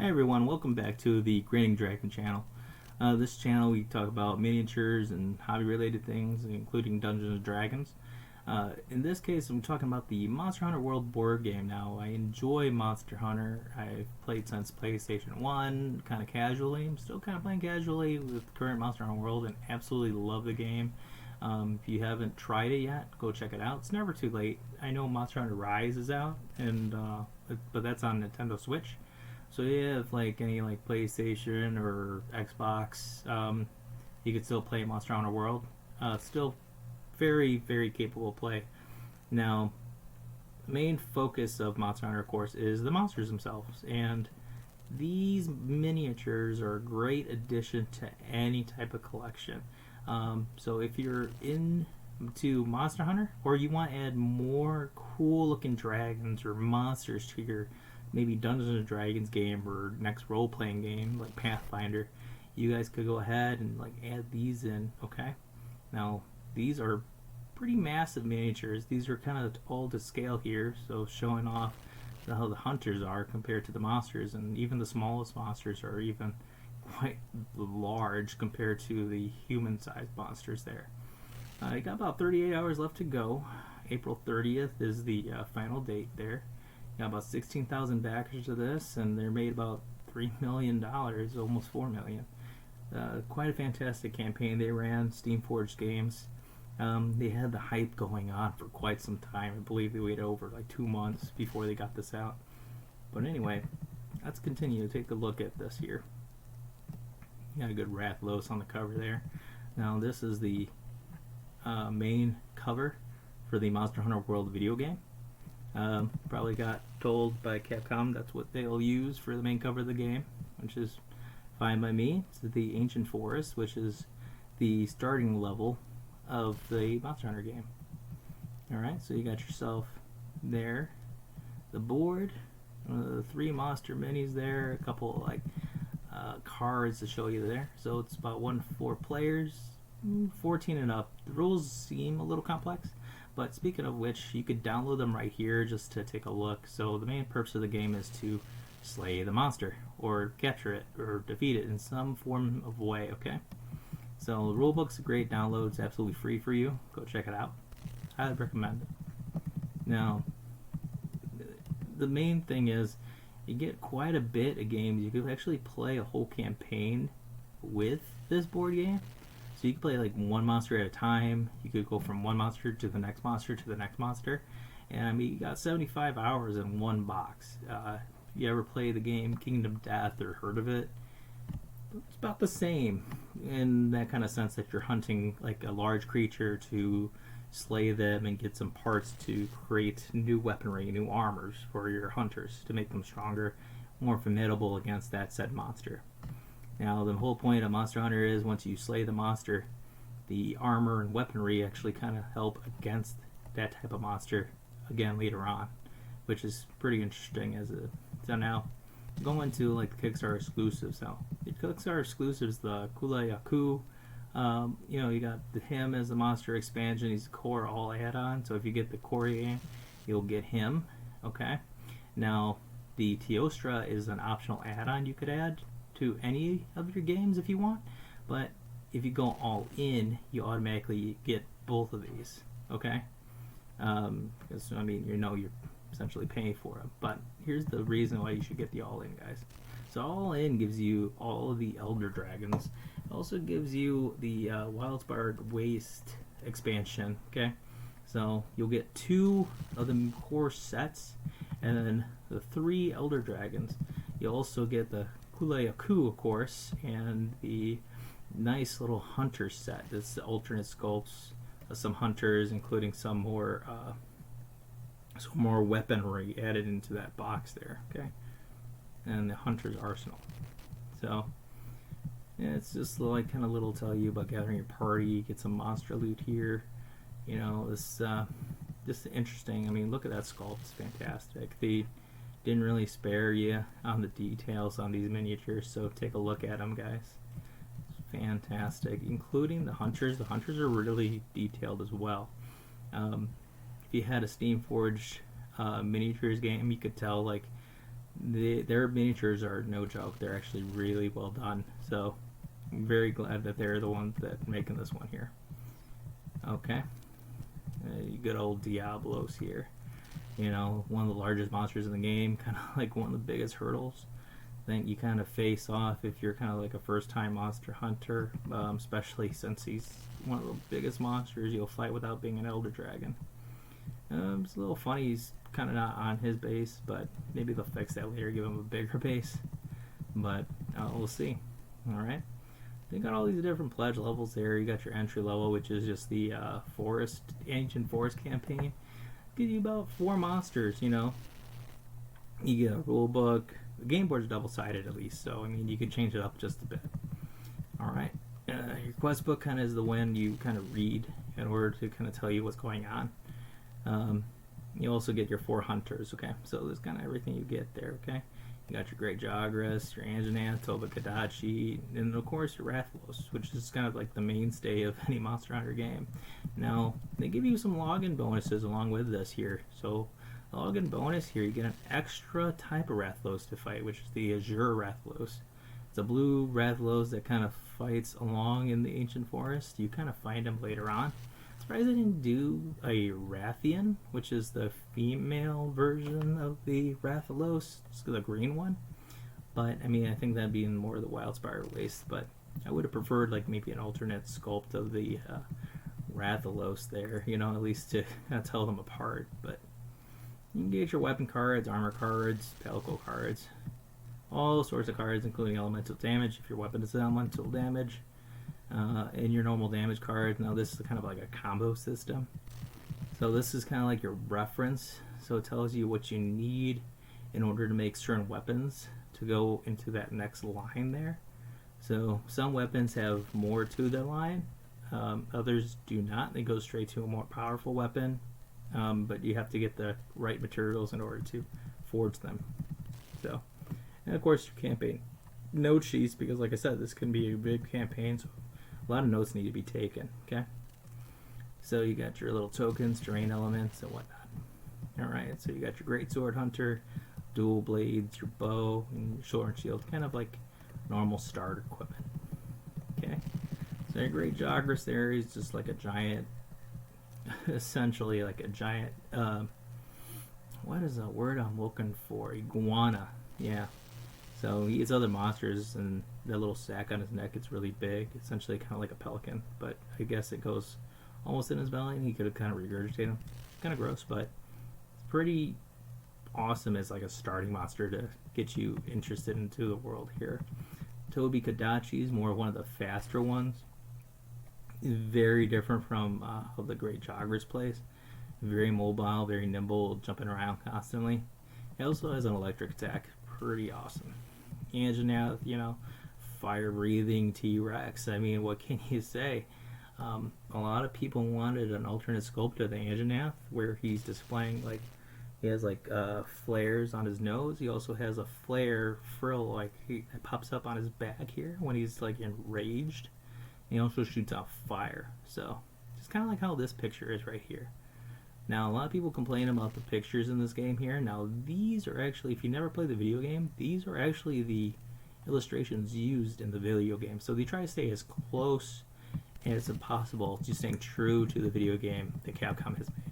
Hey everyone, welcome back to the Grinning Dragon channel. This channel we talk about miniatures and hobby related things, including Dungeons and Dragons. In this case I'm talking about the Monster Hunter World board game. Now I enjoy Monster Hunter. I've played since PlayStation 1, kind of casually. I'm still kind of playing casually with current Monster Hunter World and absolutely love the game. If you haven't tried it yet, go check it out. It's never too late. I know Monster Hunter Rise is out, and but that's on Nintendo Switch. So you have like any like PlayStation or Xbox, you could still play Monster Hunter World. Still very capable play. Now, the main focus of Monster Hunter, of course, is the monsters themselves, and these miniatures are a great addition to any type of collection. So if you're into Monster Hunter, or you want to add more cool looking dragons or monsters to your maybe Dungeons and Dragons game or next role-playing game like Pathfinder, you guys could go ahead and like add these in. Okay, now these are pretty massive miniatures. These are kind of all to scale here, so showing off how the hunters are compared to the monsters, and even the smallest monsters are even quite large compared to the human-sized monsters there. You got about 38 hours left to go. April 30th is the final date there. Got about 16,000 backers to this, and they're made about $3 million, almost $4 million. Quite a fantastic campaign they ran, Steamforged Games. They had the hype going on for quite some time. I believe they waited over like 2 months before they got this out. But anyway, let's continue to take a look at this here. You got a good Rathalos on the cover there. Now this is the main cover for the Monster Hunter World video game. Probably got told by Capcom that's what they'll use for the main cover of the game, which is fine by me. It's the Ancient Forest, which is the starting level of the Monster Hunter game. Alright, so you got yourself there, the board, the 3 monster minis there, a couple like cards to show you there. So it's about 1 to 4 players, 14 and up. The rules seem a little complex, but speaking of which, you could download them right here just to take a look. So the main purpose of the game is to slay the monster, or capture it, or defeat it in some form of way, okay? So the rulebook's a great download. It's absolutely free for you. Go check it out. Highly recommend it. Now, the main thing is you get quite a bit of games. You could actually play a whole campaign with this board game. So you can play like one monster at a time. You could go from one monster to the next monster to the next monster. And I mean, you got 75 hours in one box. If you ever play the game Kingdom Death or heard of it, it's about the same in that kind of sense that you're hunting like a large creature to slay them and get some parts to create new weaponry, new armors for your hunters to make them stronger, more formidable against that said monster. Now the whole point of Monster Hunter is once you slay the monster, the armor and weaponry actually kind of help against that type of monster again later on, which is pretty interesting. So now going to like the Kickstarter exclusives. Now the Kickstarter exclusives, the Kulayaku, you got him as the monster expansion. He's a core all add-on, so if you get the core game, you'll get him. Okay, now the Teostra is an optional add-on you could add to any of your games if you want, but if you go all in, you automatically get both of these. Okay, because I mean, you're essentially paying for them. But here's the reason why you should get the all-in, guys. So all-in gives you all of the Elder Dragons. It also gives you the Wildspire Waste expansion. Okay, so you'll get 2 of the core sets, and then the 3 Elder Dragons. You'll also get the Kulayaku, of course, and the nice little hunter set. That's the alternate sculpts of some hunters, including some more weaponry added into that box there. Okay, and the hunter's arsenal. So yeah, it's just like kind of little tell you about gathering your party, get some monster loot here. This just interesting. I mean, look at that sculpt; it's fantastic. They didn't really spare you on the details on these miniatures, so take a look at them, guys. It's fantastic, including the hunters. The hunters are really detailed as well. If you had a Steamforged miniatures game, you could tell like their miniatures are no joke. They're actually really well done. So I'm very glad that they're the ones that are making this one here. Okay, good old Diablos here. You know, one of the largest monsters in the game, kind of like one of the biggest hurdles that you kind of face off if you're kind of like a first-time monster hunter, especially since he's one of the biggest monsters you'll fight without being an elder dragon. It's a little funny he's kind of not on his base, but maybe they'll fix that later, give him a bigger base. But we'll see. Alright. You got all these different pledge levels there. You got your entry level, which is just the ancient forest campaign. Gives you about 4 monsters, you know. You get a rule book. The game board's double-sided at least, so I mean you could change it up just a bit. Alright. Your quest book kind of is the one you kind of read in order to kind of tell you what's going on. You also get your 4 hunters, okay? So there's kind of everything you get there, okay? You got your Great Jagras, your Anjanath, Toba-Kadachi, and of course your Rathalos, which is kind of like the mainstay of any Monster Hunter game. Now, they give you some login bonuses along with this here. So, the login bonus here, you get an extra type of Rathalos to fight, which is the Azure Rathalos. It's a blue Rathalos that kind of fights along in the ancient forest. You kind of find them later on. Surprised they didn't do a Rathian, which is the female version of the Rathalos, the green one. But I mean, I think that'd be in more of the Wildspire Waste. But I would have preferred like maybe an alternate sculpt of the Rathalos there, you know, at least to kind of tell them apart. But you can get your weapon cards, armor cards, pelico cards, all sorts of cards, including elemental damage if your weapon is elemental damage. And your normal damage cards. Now this is kind of like a combo system. So this is kind of like your reference. So it tells you what you need in order to make certain weapons to go into that next line there. So some weapons have more to their line. Others do not. They go straight to a more powerful weapon. But you have to get the right materials in order to forge them. So, and of course your campaign note sheets, because like I said, this can be a big campaign. So a lot of notes need to be taken, okay? So you got your little tokens, terrain elements, and whatnot. Alright, so you got your great sword hunter, dual blades, your bow, and your sword and shield, kind of like normal starter equipment. Okay? So your great Jagras there is just like a giant, essentially like a giant, what is the word I'm looking for? Iguana. Yeah. So he eats other monsters, and that little sack on his neck is really big, essentially kind of like a pelican. But I guess it goes almost in his belly, and he could have kind of regurgitated him. Kind of gross, but it's pretty awesome as like a starting monster to get you interested into the world here. Toba-Kadachi is more one of the faster ones. Very different from how the Great Jagras plays. Very mobile, very nimble, jumping around constantly. It also has an electric attack. Pretty awesome. Anjanath, you know, fire-breathing T-Rex. I mean, what can you say? A lot of people wanted an alternate sculpt of the Anjanath where he's displaying, like, he has, like, flares on his nose. He also has a flare frill, like, he pops up on his back here when he's, like, enraged. He also shoots out fire. So, just kind of like how this picture is right here. Now, a lot of people complain about the pictures in this game here. Now, these are actually, if you never played the video game, these are actually the illustrations used in the video game. So they try to stay as close as possible to staying true to the video game that Capcom has made.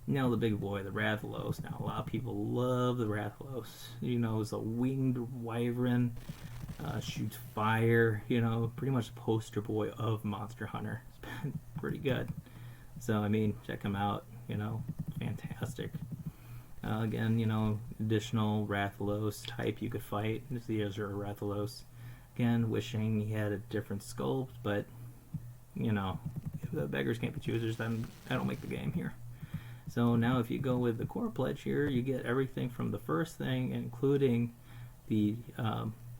Now, the big boy, the Rathalos. Now, a lot of people love the Rathalos. You know, it's a winged wyvern, shoots fire, you know, pretty much the poster boy of Monster Hunter. It's been pretty good. So, I mean, check him out. You know, fantastic. Again, you know, additional Rathalos type you could fight. This is the Azure Rathalos. Again, wishing he had a different sculpt, but, you know, if the beggars can't be choosers, then I don't make the game here. So now if you go with the core pledge here, you get everything from the first thing, including the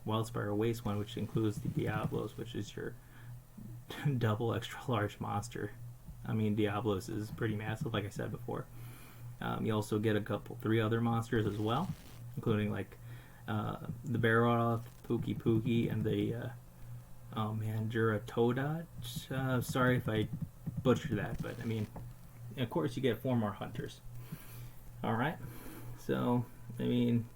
Wildspire Waste one, which includes the Diablos, which is your double extra large monster. I mean, Diablos is pretty massive, like I said before. You also get 3 other monsters as well, including like the Baroth, Pookie Pookie, and the Juratoda. Sorry if I butchered that, but I mean, of course you get 4 more hunters. Alright, so I mean,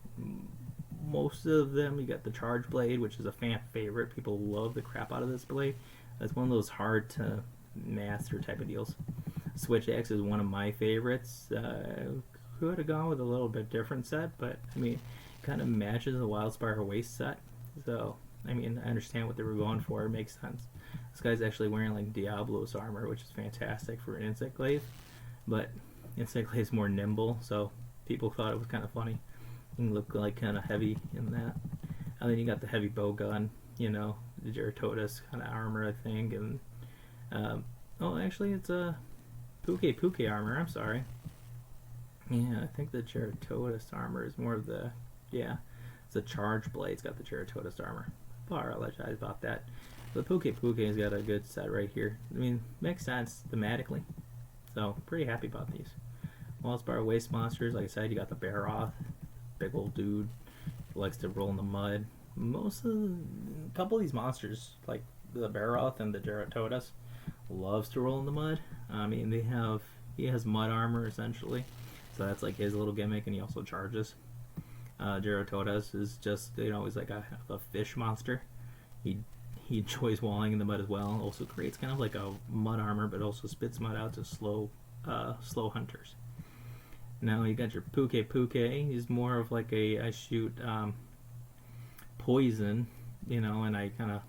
most of them. You got the Charge Blade, which is a fan favorite. People love the crap out of this blade. It's one of those hard to master type of deals. Switch Axe is one of my favorites. Could have gone with a little bit different set, but I mean, kind of matches the Wildspire Waste set. So I mean, I understand what they were going for. It makes sense. This guy's actually wearing like Diablo's armor, which is fantastic for an Insect Glaive, but Insect Glaive's more nimble, so people thought it was kind of funny. You can look like kind of heavy in that. And then you got the heavy bow gun, you know, the Geratotus kind of armor, I think, and oh, actually, it's a Puke armor. I'm sorry. Yeah, I think the Geratotus armor is more of the, yeah, it's a Charge Blade. It's got the Geratotus armor. I apologize about that. The Puke's got a good set right here. I mean, makes sense thematically. So, pretty happy about these. Wildspire Waste monsters, like I said, you got the Baroth, big old dude, who likes to roll in the mud. A couple of these monsters, like the Baroth and the Geratotus, loves to roll in the mud. I mean, he has mud armor essentially, so that's like his little gimmick, and he also charges. Geratotus is just, you know, he's like a fish monster. He enjoys walling in the mud as well. Also creates kind of like a mud armor, but also spits mud out to slow hunters. Now you got your Puke. He's more of like I shoot poison, you know, and I kind of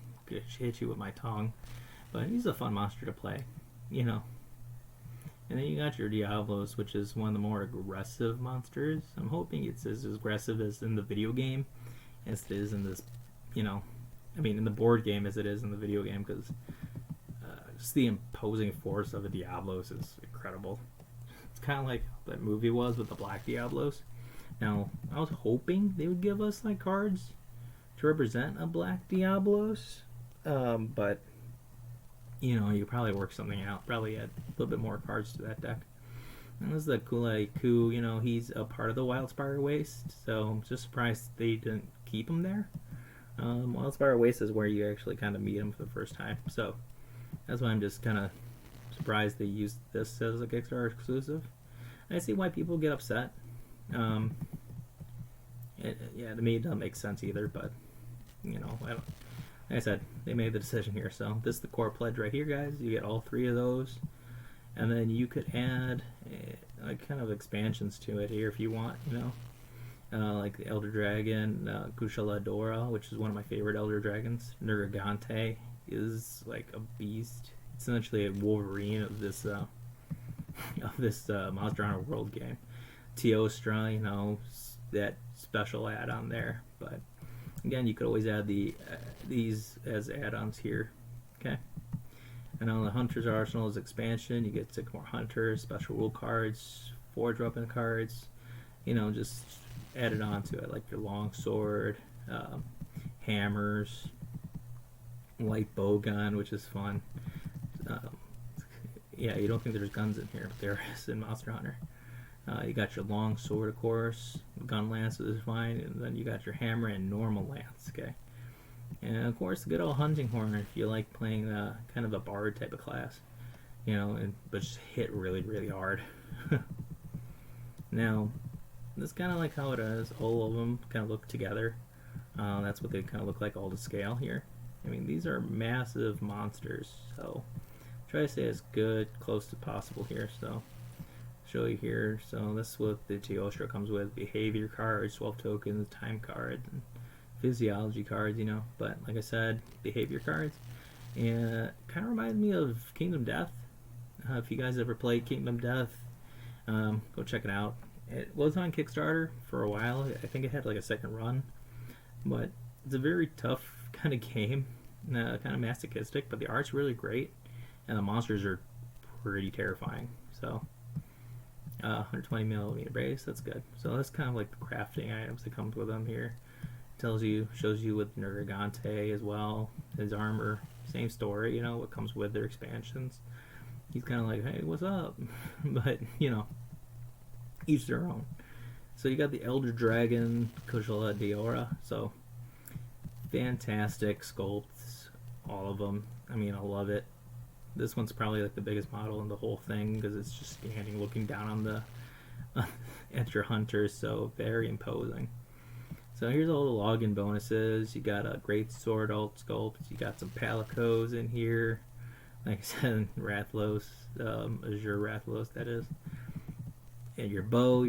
hit you with my tongue. But he's a fun monster to play, you know. And then you got your Diablos, which is one of the more aggressive monsters. I'm hoping it's as aggressive as in the video game as it is in this, you know, I mean in the board game as it is in the video game, because just the imposing force of a Diablos is incredible. It's kind of like that movie was with the Black Diablos. Now, I was hoping they would give us like cards to represent a Black Diablos, but you know, you probably work something out. Probably add a little bit more cards to that deck. And this is the Ku. You know, he's a part of the Wildspire Waste, so I'm just surprised they didn't keep him there. Wildspire Waste is where you actually kind of meet him for the first time, so that's why I'm just kind of surprised they used this as a Kickstarter exclusive. I see why people get upset. Yeah, to me it doesn't make sense either, but you know, I don't. Like I said, they made the decision here, so this is the core pledge right here, guys. You get all three of those, and then you could add like kind of expansions to it here if you want, you know, like the Elder Dragon, Kushala Dora, which is one of my favorite Elder Dragons. Nergigante is like a beast. It's essentially a Wolverine of this Monster Hunter World game. Teostra, you know, that special add-on there, but again, you could always add these as add-ons here. Okay. And on the Hunter's Arsenal is expansion. You get 6 more Hunters, special rule cards, 4 drop-in cards. You know, just add it on to it, like your longsword, hammers, light bow gun, which is fun. Yeah, you don't think there's guns in here, but there is in Monster Hunter. You got your long sword, of course. Gun lance is fine, and then you got your hammer and normal lance. Okay, and of course the good old hunting horn if you like playing kind of a bard type of class, you know, but just hit really really hard. Now, that's kind of like how it is. All of them kind of look together. That's what they kind of look like all to scale here. I mean, these are massive monsters, so try to stay as good close as possible here. So. Show you here. So this is what the Teostra comes with: behavior cards, 12 tokens, time cards, and physiology cards, you know. But like I said, behavior cards, and kind of reminds me of Kingdom Death. If you guys ever played Kingdom Death, go check it out. It was on Kickstarter for a while. I think it had like a second run, but it's a very tough kind of game, kind of masochistic, but the art's really great, and the monsters are pretty terrifying. So 120 millimeter base, that's good. So that's kind of like the crafting items that comes with them here. Shows you with Nergigante as well, his armor, same story, you know, what comes with their expansions. He's kind of like, hey, what's up? But, you know, each their own. So you got the Elder Dragon, Kushala Diora, so fantastic sculpts, all of them. I mean, I love it. This one's probably like the biggest model in the whole thing because it's just standing looking down on the at your hunters, so very imposing. So here's all the login bonuses. You got a great sword alt sculpt. You got some palicos in here. Like I said, Rathlos, Azure Rathlos, that is. And your bow,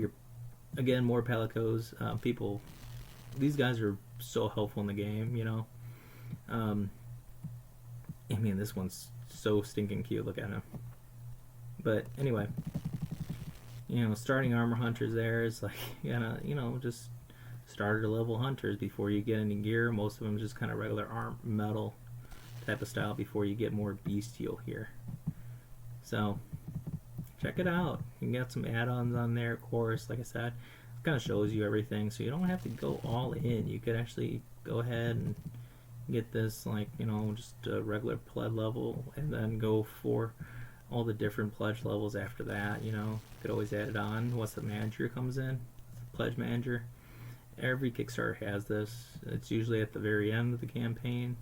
again, more palicos. These guys are so helpful in the game, you know. I mean, this one's so stinking cute. Look at him. But anyway, you know, starting armor hunters there is like, just starter level hunters before you get any gear. Most of them just kind of regular metal type of style before you get more bestial here. So check it out. You can get some add-ons on there, of course. Like I said, it kind of shows you everything, so you don't have to go all in. You could actually go ahead and get this, like, just a regular pledge level, and then go for all the different pledge levels after that. You could always add it on once the manager comes in, the pledge manager. Every Kickstarter has this. It's usually at the very end of the campaign.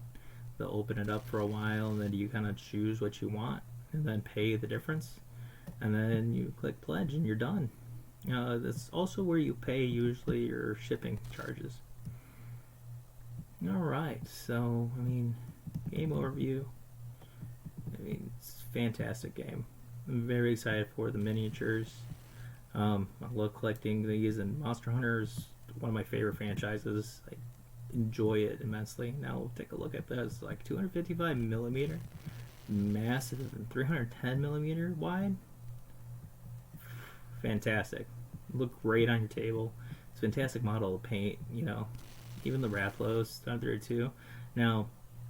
They'll open it up for a while, and then you kind of choose what you want and then pay the difference, and then you click pledge and you're done. That's also where you pay usually your shipping charges. Alright, so game overview. It's a fantastic game. I'm very excited for the miniatures. I love collecting these, and Monster Hunter is one of my favorite franchises. I enjoy it immensely. Now we'll take a look at this. Like 255 millimeter, massive, and 310 millimeter wide. Fantastic. Look great on your table. It's a fantastic model to paint. Even the Rathlos down there too. Now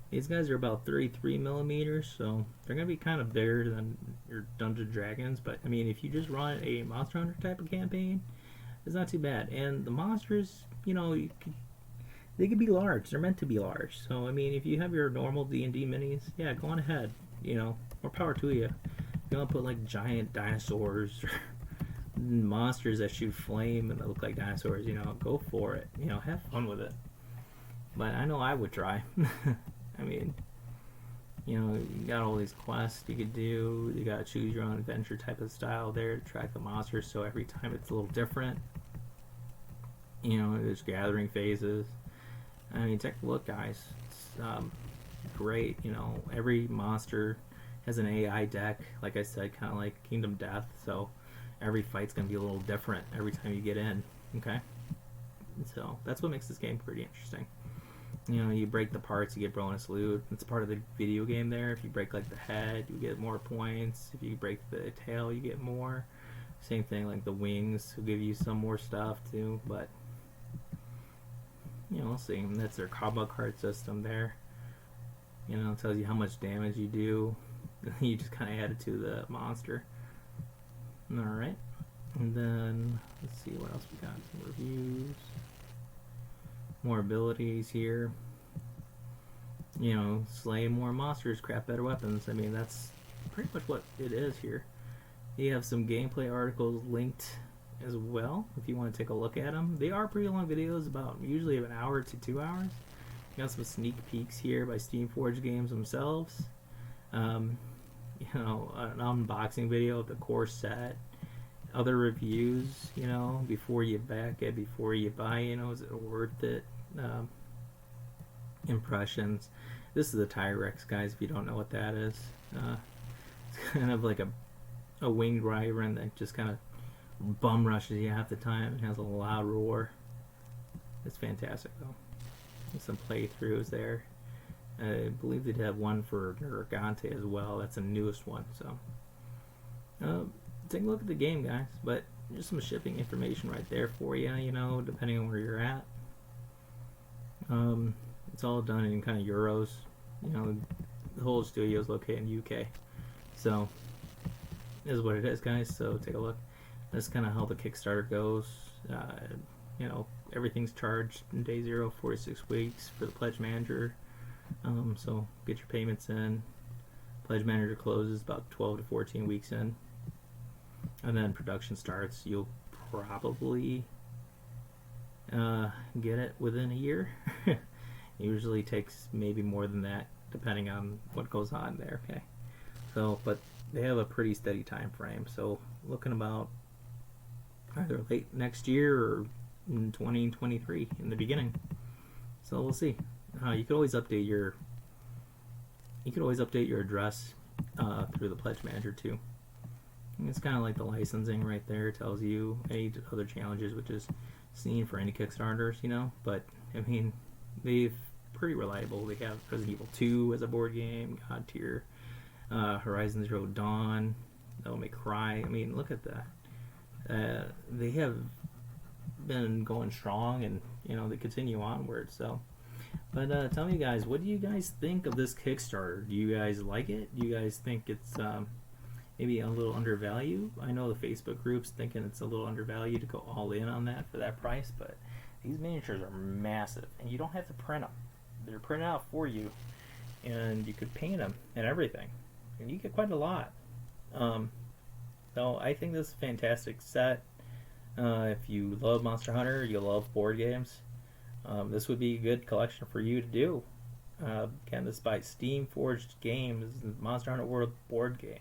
these guys are about 33 millimeters, so they're gonna be kind of bigger than your Dungeons & Dragons. But if you just run a Monster Hunter type of campaign, it's not too bad. And the monsters, they could be large. They're meant to be large. So if you have your normal D&D minis, yeah, go on ahead. More power to you. If you want to put like giant dinosaurs or monsters that shoot flame and that look like dinosaurs, go for it. Have fun with it. But I know I would try. You got all these quests you could do. You got to choose your own adventure type of style there to track the monsters, so every time it's a little different. There's gathering phases. Take a look, guys. It's great. Every monster has an AI deck, like I said, kind of like Kingdom Death, so every fight's going to be a little different every time you get in, okay? So that's what makes this game pretty interesting. You break the parts, you get bonus loot. It's part of the video game there. If you break like the head, you get more points. If you break the tail, you get more. Same thing, like the wings will give you some more stuff too, but we'll see. That's their combat card system there. It tells you how much damage you do. You just kind of add it to the monster. Alright, and then let's see what else we got. Some reviews, more abilities here. Slay more monsters, craft better weapons. That's pretty much what it is here. You have some gameplay articles linked as well if you want to take a look at them. They are pretty long videos, about usually an hour to 2 hours. You got some sneak peeks here by Steamforged Games themselves. An unboxing video of the core set, other reviews, before you back it, before you buy, is it worth it? Impressions. This is the Tyrex, guys, if you don't know what that is. It's kind of like a winged wyvern that just kind of bum rushes you half the time and has a loud roar. It's fantastic, though. There's some playthroughs there. I believe they'd have one for Nargante as well. That's the newest one. So take a look at the game, guys. But just some shipping information right there for you, depending on where you're at. It's all done in kind of euros. The whole studio is located in the UK. So this is what it is, guys. So take a look. That's kind of how the Kickstarter goes. Everything's charged in day 0, 46 weeks for the pledge manager. So get your payments in. Pledge manager closes about 12 to 14 weeks in, and then production starts. You'll probably get it within a year. Usually takes maybe more than that, depending on what goes on there. Okay, so but they have a pretty steady time frame. So looking about either late next year or in 2023 in the beginning. So we'll see. You could always update your address through the pledge manager too. And it's kind of like the licensing right there. It tells you any other challenges, which is seen for any Kickstarters, you know. But I mean, they've pretty reliable. They have Resident Evil 2 as a board game, God Tier, Horizon Zero Dawn, Devil May Cry. I mean, look at that. They have been going strong, and you know they continue onward. So, but tell me, guys, what do you guys think of this Kickstarter? Do you guys like it? Do you guys think it's maybe a little undervalued? I know the Facebook group's thinking it's a little undervalued to go all in on that for that price, but these miniatures are massive, and you don't have to print them. They're printed out for you, and you could paint them and everything, and you get quite a lot. So I think this is a fantastic set. If you love Monster Hunter, you love board games, this would be a good collection for you to do. Again, this is by Steam Forged Games, Monster Hunter World board game.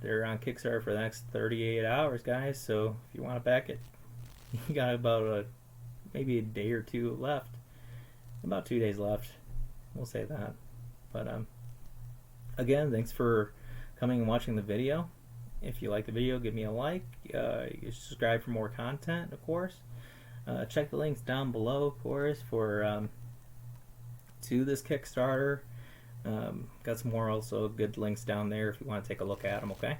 They're on Kickstarter for the next 38 hours, guys, so if you want to back it, you got about maybe a day or two left. About 2 days left, we'll say that. But again, thanks for coming and watching the video. If you like the video, give me a like. You subscribe for more content, of course. Check the links down below, of course, for to this Kickstarter. Got some more also good links down there if you want to take a look at them. Okay.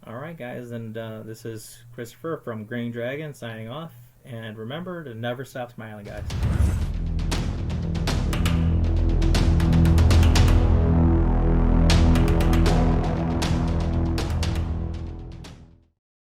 All right, guys, and this is Christopher from Green Dragon signing off. And remember to never stop smiling, guys.